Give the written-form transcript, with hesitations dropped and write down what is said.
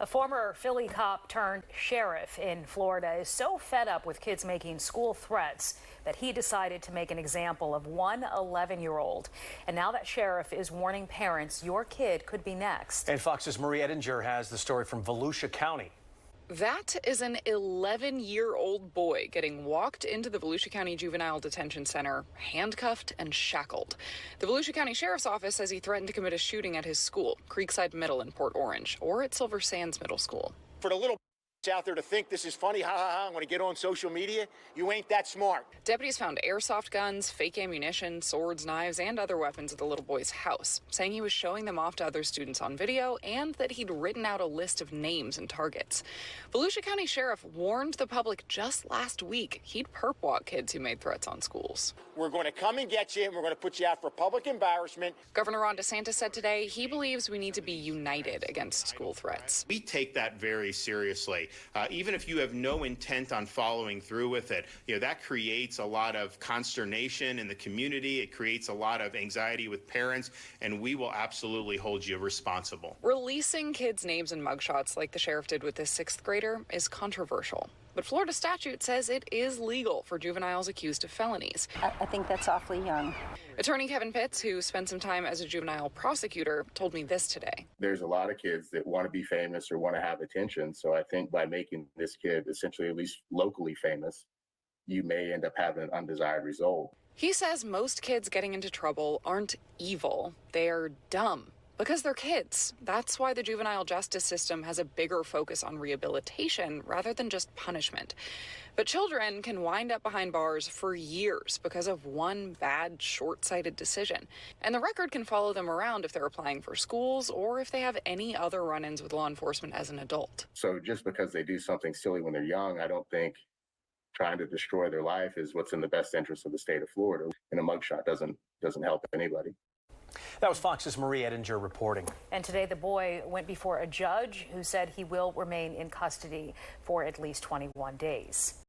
A former Philly cop turned sheriff in Florida is so fed up with kids making school threats that he decided to make an example of one 11-year-old. And now that sheriff is warning parents your kid could be next. And Fox's Marie Edinger has the story from Volusia County. That is an 11-year-old boy getting walked into the Volusia County Juvenile Detention Center, handcuffed and shackled. The Volusia County Sheriff's Office says he threatened to commit a shooting at his school, Creekside Middle in Port Orange, or at Silver Sands Middle School. For the little out there to think this is funny, ha ha ha, I'm going to get on social media, you ain't that smart. Deputies found airsoft guns, fake ammunition, swords, knives, and other weapons at the little boy's house, saying he was showing them off to other students on video and that he'd written out a list of names and targets. Volusia County Sheriff warned the public just last week he'd perp walk kids who made threats on schools. We're going to come and get you, and we're going to put you out for public embarrassment. Governor Ron DeSantis said today he believes we need to be united against school threats. We take that very seriously. Even if you have no intent on following through with it, that creates a lot of consternation in the community. It creates a lot of anxiety with parents, and we will absolutely hold you responsible. Releasing kids' names and mugshots like the sheriff did with this 6th grader is controversial. But Florida statute says it is legal for juveniles accused of felonies. I think that's awfully young. Attorney Kevin Pitts, who spent some time as a juvenile prosecutor, told me this today. There's a lot of kids that want to be famous or want to have attention. So I think by making this kid essentially at least locally famous, you may end up having an undesired result. He says most kids getting into trouble aren't evil. They're dumb. Because they're kids. That's why the juvenile justice system has a bigger focus on rehabilitation rather than just punishment. But children can wind up behind bars for years because of one bad, short-sighted decision. And the record can follow them around if they're applying for schools or if they have any other run-ins with law enforcement as an adult. So just because they do something silly when they're young, I don't think trying to destroy their life is what's in the best interest of the state of Florida. And a mugshot doesn't help anybody. That was Fox's Marie Edinger reporting. And today the boy went before a judge who said he will remain in custody for at least 21 days.